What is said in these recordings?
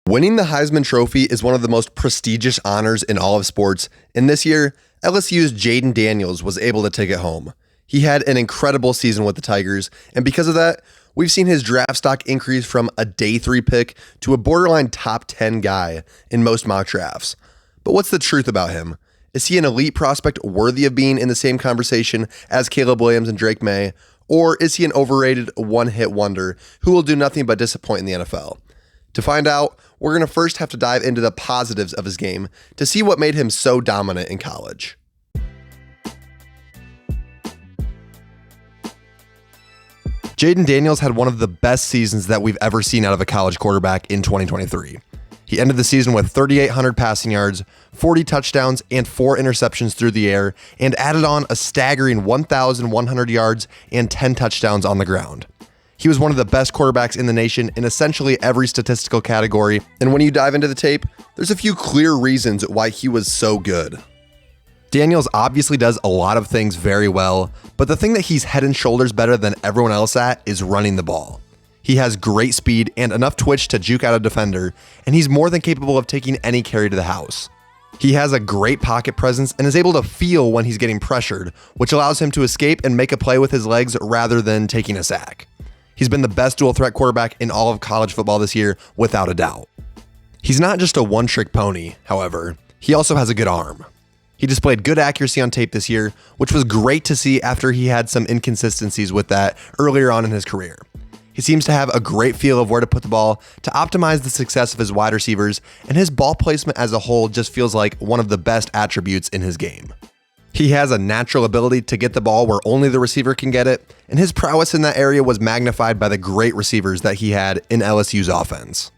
Winning the Heisman Trophy is one of the most prestigious honors in all of sports, and this year, LSU's Jayden Daniels was able to take it home. He had an incredible season with the Tigers, and because of that, we've seen his draft stock increase from a day 3 pick to a borderline top 10 guy in most mock drafts. But what's the truth about him? Is he an elite prospect worthy of being in the same conversation as Caleb Williams and Drake May, or is he an overrated one-hit wonder who will do nothing but disappoint in the NFL? To find out, we're going to first have to dive into the positives of his game to see what made him so dominant in college. Jayden Daniels had one of the best seasons that we've ever seen out of a college quarterback in 2023. He ended the season with 3,800 passing yards, 40 touchdowns, and 4 interceptions through the air, and added on a staggering 1,100 yards and 10 touchdowns on the ground. He was one of the best quarterbacks in the nation in essentially every statistical category, and when you dive into the tape, there's a few clear reasons why he was so good. Daniels obviously does a lot of things very well, but the thing that he's head and shoulders better than everyone else at is running the ball. He has great speed and enough twitch to juke out a defender, and he's more than capable of taking any carry to the house. He has a great pocket presence and is able to feel when he's getting pressured, which allows him to escape and make a play with his legs rather than taking a sack. He's been the best dual threat quarterback in all of college football this year, without a doubt. He's not just a one-trick pony, however. He also has a good arm. He displayed good accuracy on tape this year, which was great to see after he had some inconsistencies with that earlier on in his career. He seems to have a great feel of where to put the ball to optimize the success of his wide receivers, and his ball placement as a whole just feels like one of the best attributes in his game. He has a natural ability to get the ball where only the receiver can get it, and his prowess in that area was magnified by the great receivers that he had in LSU's offense.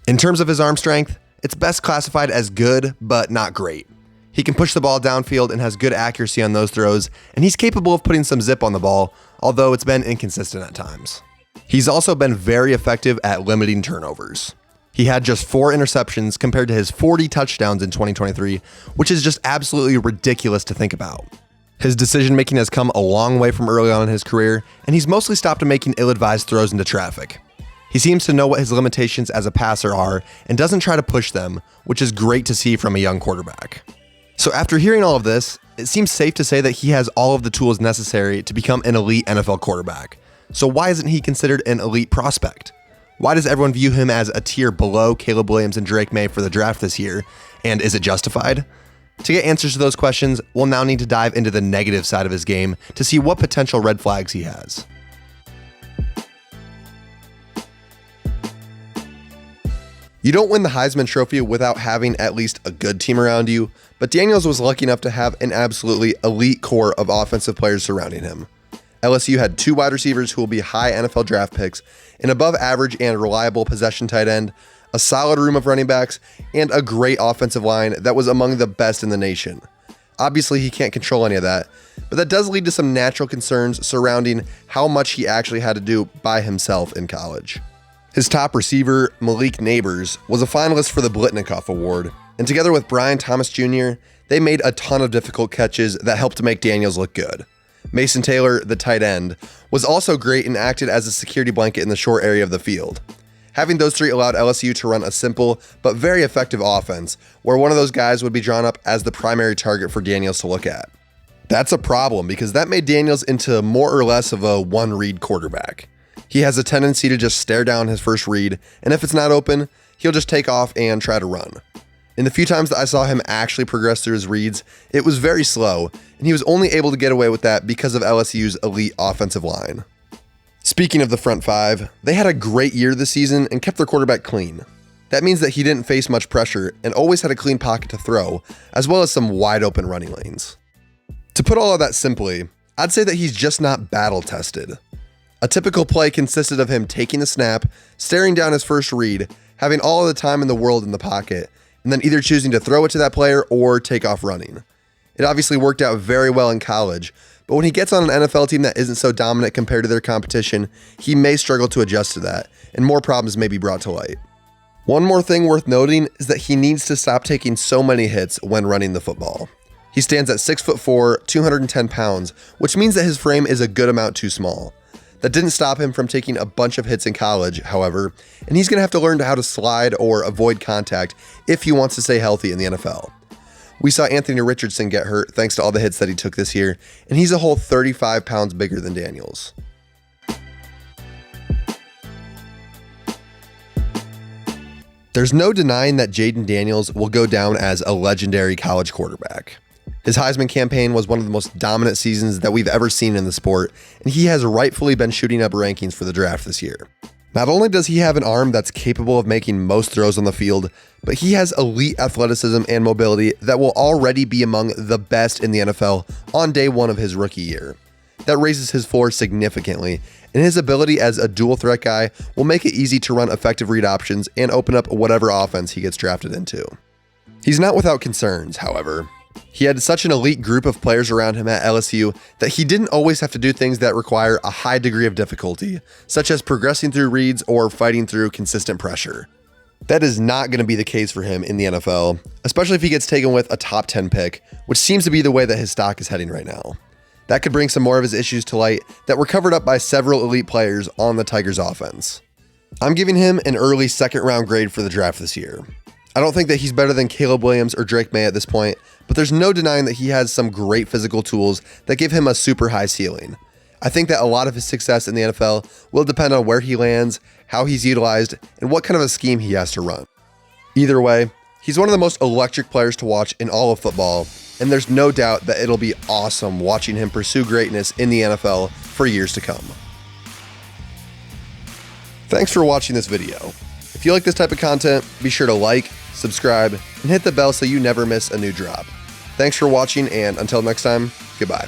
In terms of his arm strength, it's best classified as good, but not great. He can push the ball downfield and has good accuracy on those throws, and he's capable of putting some zip on the ball, although it's been inconsistent at times. He's also been very effective at limiting turnovers. He had just 4 interceptions compared to his 40 touchdowns in 2023, which is just absolutely ridiculous to think about. His decision-making has come a long way from early on in his career, and he's mostly stopped making ill-advised throws into traffic. He seems to know what his limitations as a passer are and doesn't try to push them, which is great to see from a young quarterback. So after hearing all of this, it seems safe to say that he has all of the tools necessary to become an elite NFL quarterback. So why isn't he considered an elite prospect? Why does everyone view him as a tier below Caleb Williams and Drake May for the draft this year? And is it justified? To get answers to those questions, we'll now need to dive into the negative side of his game to see what potential red flags he has. You don't win the Heisman Trophy without having at least a good team around you, but Daniels was lucky enough to have an absolutely elite core of offensive players surrounding him. LSU had 2 wide receivers who will be high NFL draft picks, an above average and reliable possession tight end, a solid room of running backs, and a great offensive line that was among the best in the nation. Obviously, he can't control any of that, but that does lead to some natural concerns surrounding how much he actually had to do by himself in college. His top receiver, Malik Neighbors, was a finalist for the Blitnikoff Award, and together with Brian Thomas Jr., they made a ton of difficult catches that helped to make Daniels look good. Mason Taylor, the tight end, was also great and acted as a security blanket in the short area of the field. Having those 3 allowed LSU to run a simple but very effective offense, where one of those guys would be drawn up as the primary target for Daniels to look at. That's a problem because that made Daniels into more or less of a one-read quarterback. He has a tendency to just stare down his first read, and if it's not open, he'll just take off and try to run. In the few times that I saw him actually progress through his reads, it was very slow, and he was only able to get away with that because of LSU's elite offensive line. Speaking of the front 5, they had a great year this season and kept their quarterback clean. That means that he didn't face much pressure and always had a clean pocket to throw, as well as some wide open running lanes. To put all of that simply, I'd say that he's just not battle tested. A typical play consisted of him taking the snap, staring down hof first read, having all of the time in the world in the pocket, and then either choosing to throw it to that player or take off running. It obviously worked out very well in college, but when he gets on an NFL team that isn't so dominant compared to their competition, he may struggle to adjust to that, and more problems may be brought to light. One more thing worth noting is that he needs to stop taking so many hits when running the football. He stands at 6'4", 210 pounds, which means that his frame is a good amount too small. That didn't stop him from taking a bunch of hits in college, however, and he's going to have to learn how to slide or avoid contact if he wants to stay healthy in the NFL. We saw Anthony Richardson get hurt thanks to all the hits that he took this year, and he's a whole 35 pounds bigger than Daniels. There's no denying that Jayden Daniels will go down as a legendary college quarterback. His Heisman campaign was one of the most dominant seasons that we've ever seen in the sport, and he has rightfully been shooting up rankings for the draft this year. Not only does he have an arm that's capable of making most throws on the field, but he has elite athleticism and mobility that will already be among the best in the NFL on day one of his rookie year. That raises his floor significantly, and his ability as a dual threat guy will make it easy to run effective read options and open up whatever offense he gets drafted into. He's not without concerns, however. He had such an elite group of players around him at LSU that he didn't always have to do things that require a high degree of difficulty, such as progressing through reads or fighting through consistent pressure. That is not going to be the case for him in the NFL, especially if he gets taken with a top 10 pick, which seems to be the way that his stock is heading right now. That could bring some more of his issues to light that were covered up by several elite players on the Tigers offense. I'm giving him an early second round grade for the draft this year. I don't think that he's better than Caleb Williams or Drake May at this point, but there's no denying that he has some great physical tools that give him a super high ceiling. I think that a lot of his success in the NFL will depend on where he lands, how he's utilized, and what kind of a scheme he has to run. Either way, he's one of the most electric players to watch in all of football, and there's no doubt that it'll be awesome watching him pursue greatness in the NFL for years to come. Thanks for watching this video. If you like this type of content, be sure to like, subscribe, and hit the bell so you never miss a new drop. Thanks for watching, and until next time, goodbye.